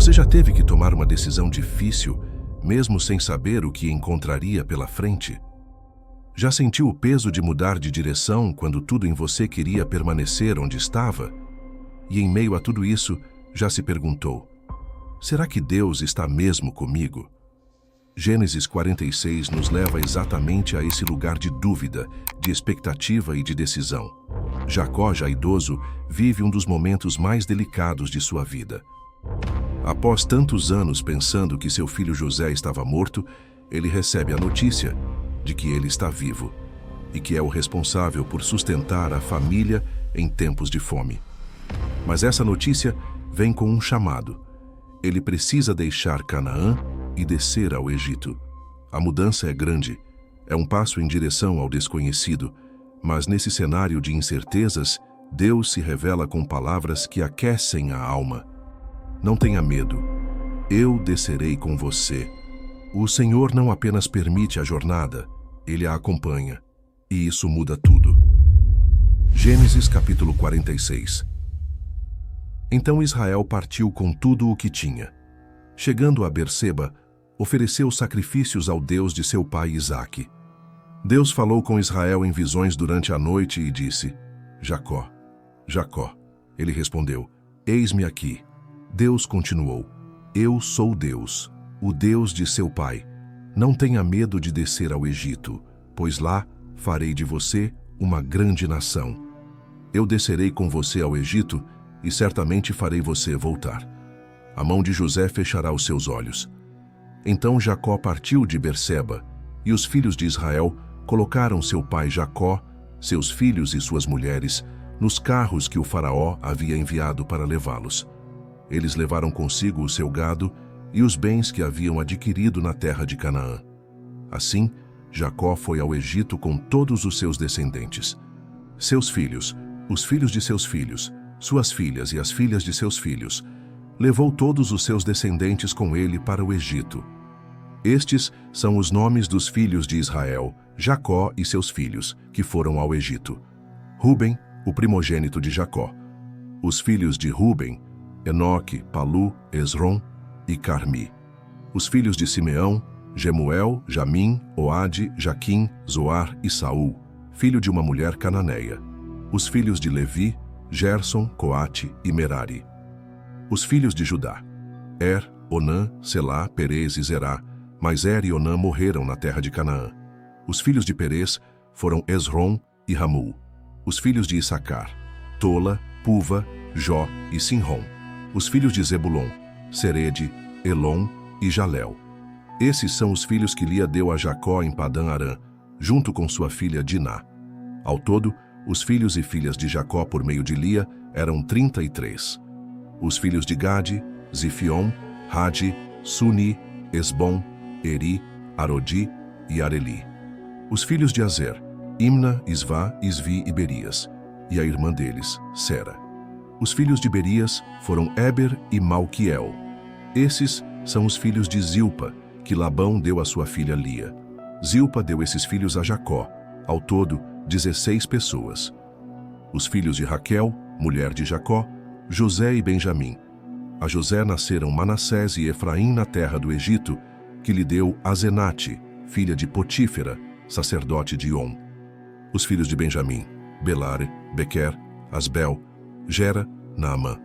Você já teve que tomar uma decisão difícil, mesmo sem saber o que encontraria pela frente? Já sentiu o peso de mudar de direção quando tudo em você queria permanecer onde estava? E em meio a tudo isso, já se perguntou: será que Deus está mesmo comigo? Gênesis 46 nos leva exatamente a esse lugar de dúvida, de expectativa e de decisão. Jacó, já idoso, vive um dos momentos mais delicados de sua vida. Após tantos anos pensando que seu filho José estava morto, ele recebe a notícia de que ele está vivo e que é o responsável por sustentar a família em tempos de fome. Mas essa notícia vem com um chamado. Ele precisa deixar Canaã e descer ao Egito. A mudança é grande, é um passo em direção ao desconhecido, mas nesse cenário de incertezas, Deus se revela com palavras que aquecem a alma. Não tenha medo, eu descerei com você. O Senhor não apenas permite a jornada, Ele a acompanha, e isso muda tudo. Gênesis capítulo 46. Então Israel partiu com tudo o que tinha. Chegando a Berseba, ofereceu sacrifícios ao Deus de seu pai Isaque. Deus falou com Israel em visões durante a noite e disse: Jacó, Jacó. Ele respondeu: Eis-me aqui. Deus continuou: Eu sou Deus, o Deus de seu pai. Não tenha medo de descer ao Egito, pois lá farei de você uma grande nação. Eu descerei com você ao Egito e certamente farei você voltar. A mão de José fechará os seus olhos. Então Jacó partiu de Berseba, e os filhos de Israel colocaram seu pai Jacó, seus filhos e suas mulheres, nos carros que o faraó havia enviado para levá-los. Eles levaram consigo o seu gado e os bens que haviam adquirido na terra de Canaã. Assim, Jacó foi ao Egito com todos os seus descendentes. Seus filhos, os filhos de seus filhos, suas filhas e as filhas de seus filhos, levou todos os seus descendentes com ele para o Egito. Estes são os nomes dos filhos de Israel, Jacó e seus filhos, que foram ao Egito. Ruben, o primogênito de Jacó. Os filhos de Ruben: Enoque, Palu, Esrom e Carmi. Os filhos de Simeão: Gemuel, Jamim, Oade, Jaquim, Zoar e Saul, filho de uma mulher cananeia. Os filhos de Levi: Gerson, Coate e Merari. Os filhos de Judá: Er, Onã, Selá, Perez e Zerá, mas Er e Onã morreram na terra de Canaã. Os filhos de Perez foram Esrom e Ramul. Os filhos de Issacar: Tola, Puva, Jó e Sinrom. Os filhos de Zebulon: Serede, Elon e Jalel. Esses são os filhos que Lia deu a Jacó em Padã-Arã, junto com sua filha Diná. Ao todo, os filhos e filhas de Jacó por meio de Lia eram 33. Os filhos de Gade: Zifion, Rade, Suni, Esbom, Eri, Arodi e Areli. Os filhos de Azer: Imna, Isvá, Isvi e Berias, e a irmã deles, Sera. Os filhos de Berias foram Éber e Malquiel. Esses são os filhos de Zilpa, que Labão deu à sua filha Lia. Zilpa deu esses filhos a Jacó, ao todo 16 pessoas. Os filhos de Raquel, mulher de Jacó: José e Benjamim. A José nasceram Manassés e Efraim na terra do Egito, que lhe deu Azenate, filha de Potífera, sacerdote de On. Os filhos de Benjamim: Belare, Bequer, Asbel, Gera, Naamã,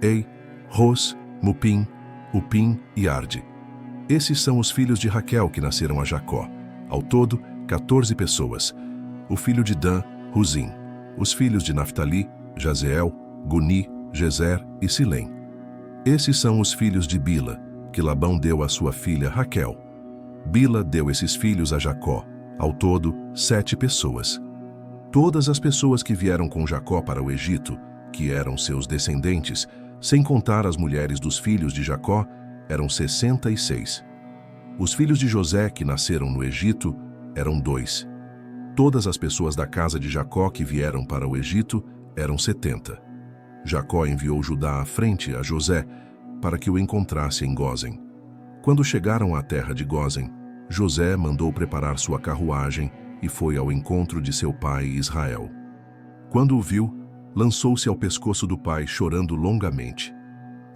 Ei, Ros, Mupim, Upim e Arde. Esses são os filhos de Raquel que nasceram a Jacó. Ao todo, 14 pessoas. O filho de Dan: Ruzim. Os filhos de Naftali: Jazeel, Guni, Gezer e Silém. Esses são os filhos de Bila, que Labão deu à sua filha Raquel. Bila deu esses filhos a Jacó. Ao todo, 7 pessoas. Todas as pessoas que vieram com Jacó para o Egito, que eram seus descendentes, sem contar as mulheres dos filhos de Jacó, eram 66. Os filhos de José que nasceram no Egito eram 2. Todas as pessoas da casa de Jacó que vieram para o Egito eram 70. Jacó enviou Judá à frente a José para que o encontrasse em Gósen. Quando chegaram à terra de Gósen, José mandou preparar sua carruagem e foi ao encontro de seu pai Israel. Quando o viu, lançou-se ao pescoço do pai, chorando longamente.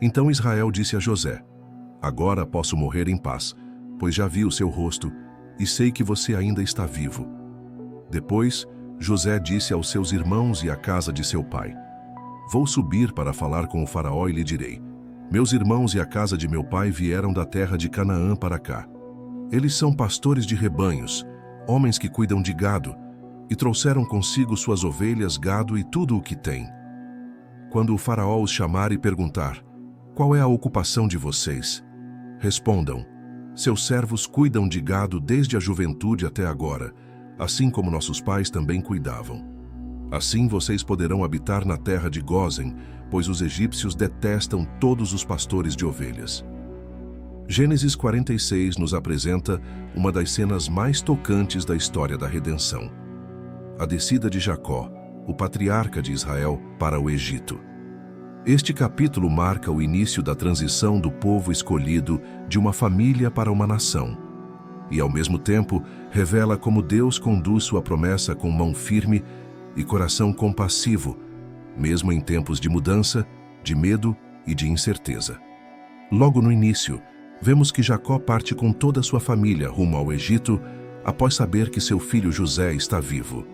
Então Israel disse a José: agora posso morrer em paz, pois já vi o seu rosto e sei que você ainda está vivo. Depois, José disse aos seus irmãos e à casa de seu pai: vou subir para falar com o faraó e lhe direi: meus irmãos e a casa de meu pai vieram da terra de Canaã para cá. Eles são pastores de rebanhos, homens que cuidam de gado, e trouxeram consigo suas ovelhas, gado e tudo o que têm. Quando o faraó os chamar e perguntar: qual é a ocupação de vocês? Respondam: seus servos cuidam de gado desde a juventude até agora, assim como nossos pais também cuidavam. Assim vocês poderão habitar na terra de Gósen, pois os egípcios detestam todos os pastores de ovelhas. Gênesis 46 nos apresenta uma das cenas mais tocantes da história da redenção: a descida de Jacó, o patriarca de Israel, para o Egito. Este capítulo marca o início da transição do povo escolhido de uma família para uma nação. E, ao mesmo tempo, revela como Deus conduz sua promessa com mão firme e coração compassivo, mesmo em tempos de mudança, de medo e de incerteza. Logo no início, vemos que Jacó parte com toda a sua família rumo ao Egito após saber que seu filho José está vivo.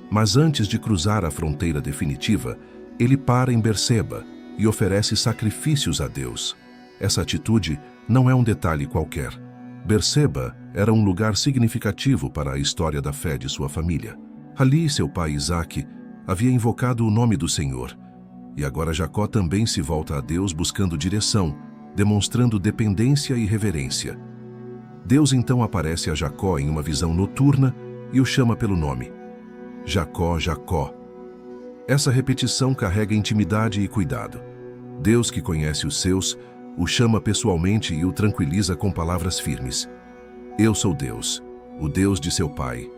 Mas antes de cruzar a fronteira definitiva, ele para em Berseba e oferece sacrifícios a Deus. Essa atitude não é um detalhe qualquer. Berseba era um lugar significativo para a história da fé de sua família. Ali, seu pai Isaque havia invocado o nome do Senhor. E agora Jacó também se volta a Deus buscando direção, demonstrando dependência e reverência. Deus então aparece a Jacó em uma visão noturna e o chama pelo nome: Jacó, Jacó. Essa repetição carrega intimidade e cuidado. Deus, que conhece os seus, o chama pessoalmente e o tranquiliza com palavras firmes: eu sou Deus, o Deus de seu pai.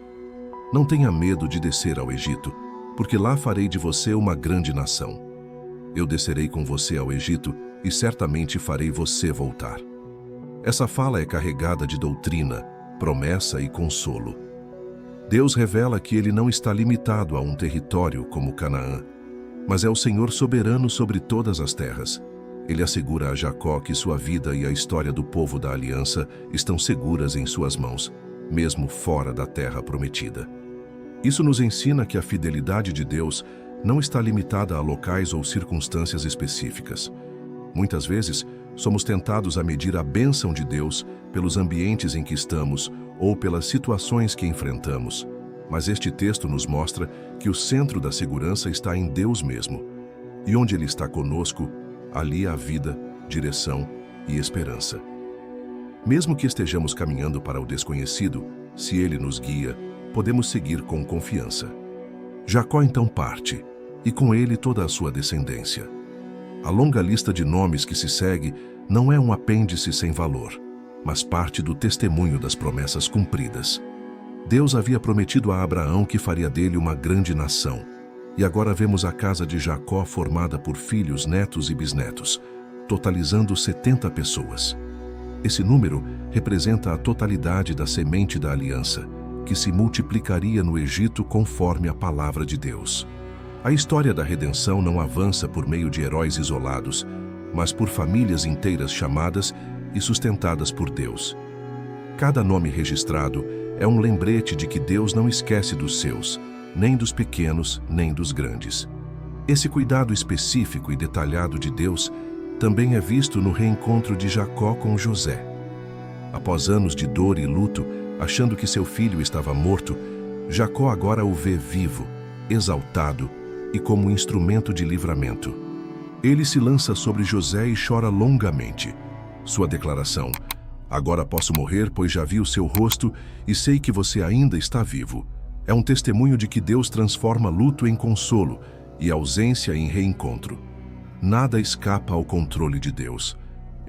Não tenha medo de descer ao Egito, porque lá farei de você uma grande nação. Eu descerei com você ao Egito e certamente farei você voltar. Essa fala é carregada de doutrina, promessa e consolo. Deus revela que ele não está limitado a um território como Canaã, mas é o Senhor soberano sobre todas as terras. Ele assegura a Jacó que sua vida e a história do povo da aliança estão seguras em suas mãos, mesmo fora da terra prometida. Isso nos ensina que a fidelidade de Deus não está limitada a locais ou circunstâncias específicas. Muitas vezes, somos tentados a medir a bênção de Deus pelos ambientes em que estamos ou pelas situações que enfrentamos. Mas este texto nos mostra que o centro da segurança está em Deus mesmo. E onde Ele está conosco, ali há vida, direção e esperança. Mesmo que estejamos caminhando para o desconhecido, se Ele nos guia, podemos seguir com confiança. Jacó então parte, e com ele toda a sua descendência. A longa lista de nomes que se segue não é um apêndice sem valor, mas parte do testemunho das promessas cumpridas. Deus havia prometido a Abraão que faria dele uma grande nação, e agora vemos a casa de Jacó formada por filhos, netos e bisnetos, totalizando 70 pessoas. Esse número representa a totalidade da semente da aliança, que se multiplicaria no Egito conforme a palavra de Deus. A história da redenção não avança por meio de heróis isolados, mas por famílias inteiras chamadas e sustentadas por Deus. Cada nome registrado é um lembrete de que Deus não esquece dos seus, nem dos pequenos, nem dos grandes. Esse cuidado específico e detalhado de Deus também é visto no reencontro de Jacó com José. Após anos de dor e luto, achando que seu filho estava morto, Jacó agora o vê vivo, exaltado e como instrumento de livramento. Ele se lança sobre José e chora longamente. Sua declaração: agora posso morrer, pois já vi o seu rosto e sei que você ainda está vivo, é um testemunho de que Deus transforma luto em consolo e ausência em reencontro. Nada escapa ao controle de Deus.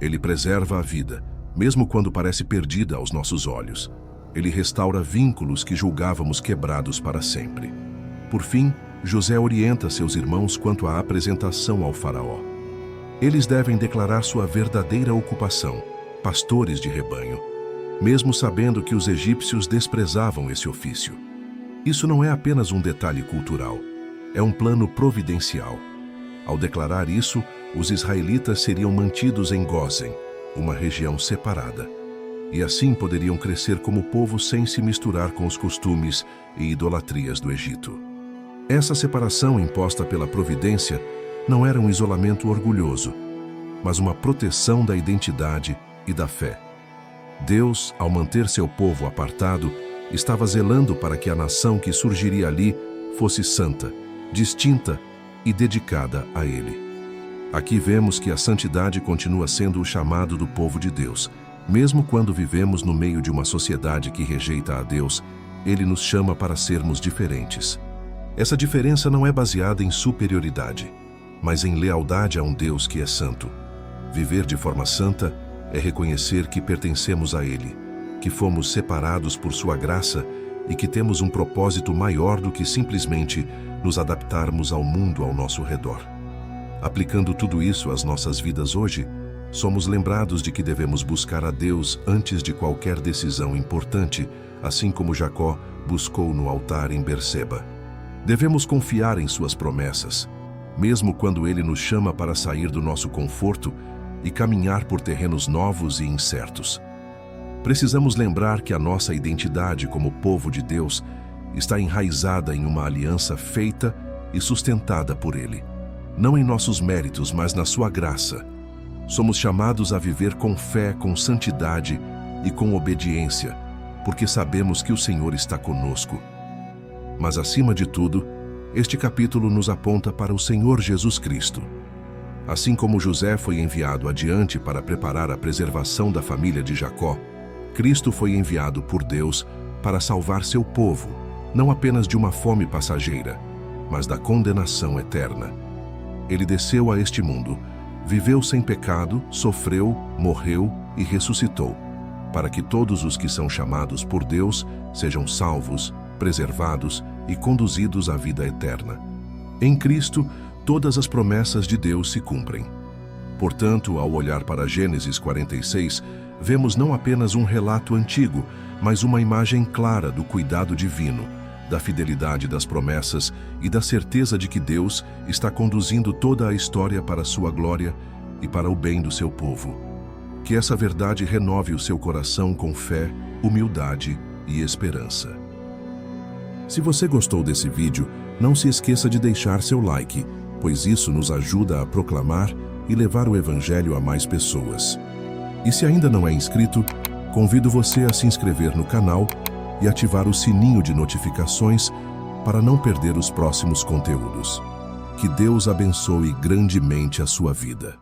Ele preserva a vida, mesmo quando parece perdida aos nossos olhos. Ele restaura vínculos que julgávamos quebrados para sempre. Por fim, José orienta seus irmãos quanto à apresentação ao faraó. Eles devem declarar sua verdadeira ocupação, pastores de rebanho, mesmo sabendo que os egípcios desprezavam esse ofício. Isso não é apenas um detalhe cultural, é um plano providencial. Ao declarar isso, os israelitas seriam mantidos em Gósen, uma região separada, e assim poderiam crescer como povo sem se misturar com os costumes e idolatrias do Egito. Essa separação imposta pela providência não era um isolamento orgulhoso, mas uma proteção da identidade e da fé. Deus, ao manter seu povo apartado, estava zelando para que a nação que surgiria ali fosse santa, distinta e dedicada a Ele. Aqui vemos que a santidade continua sendo o chamado do povo de Deus. Mesmo quando vivemos no meio de uma sociedade que rejeita a Deus, Ele nos chama para sermos diferentes. Essa diferença não é baseada em superioridade, mas em lealdade a um Deus que é santo. Viver de forma santa é reconhecer que pertencemos a Ele, que fomos separados por Sua graça e que temos um propósito maior do que simplesmente nos adaptarmos ao mundo ao nosso redor. Aplicando tudo isso às nossas vidas hoje, somos lembrados de que devemos buscar a Deus antes de qualquer decisão importante, assim como Jacó buscou no altar em Berseba. Devemos confiar em Suas promessas, mesmo quando Ele nos chama para sair do nosso conforto e caminhar por terrenos novos e incertos. Precisamos lembrar que a nossa identidade como povo de Deus está enraizada em uma aliança feita e sustentada por Ele. Não em nossos méritos, mas na Sua graça. Somos chamados a viver com fé, com santidade e com obediência, porque sabemos que o Senhor está conosco. Mas, acima de tudo, este capítulo nos aponta para o Senhor Jesus Cristo. Assim como José foi enviado adiante para preparar a preservação da família de Jacó, Cristo foi enviado por Deus para salvar seu povo, não apenas de uma fome passageira, mas da condenação eterna. Ele desceu a este mundo, viveu sem pecado, sofreu, morreu e ressuscitou, para que todos os que são chamados por Deus sejam salvos, preservados e conduzidos à vida eterna. Em Cristo, todas as promessas de Deus se cumprem. Portanto, ao olhar para Gênesis 46, vemos não apenas um relato antigo, mas uma imagem clara do cuidado divino, da fidelidade das promessas e da certeza de que Deus está conduzindo toda a história para a sua glória e para o bem do seu povo. Que essa verdade renove o seu coração com fé, humildade e esperança. Se você gostou desse vídeo, não se esqueça de deixar seu like, pois isso nos ajuda a proclamar e levar o Evangelho a mais pessoas. E se ainda não é inscrito, convido você a se inscrever no canal e ativar o sininho de notificações para não perder os próximos conteúdos. Que Deus abençoe grandemente a sua vida.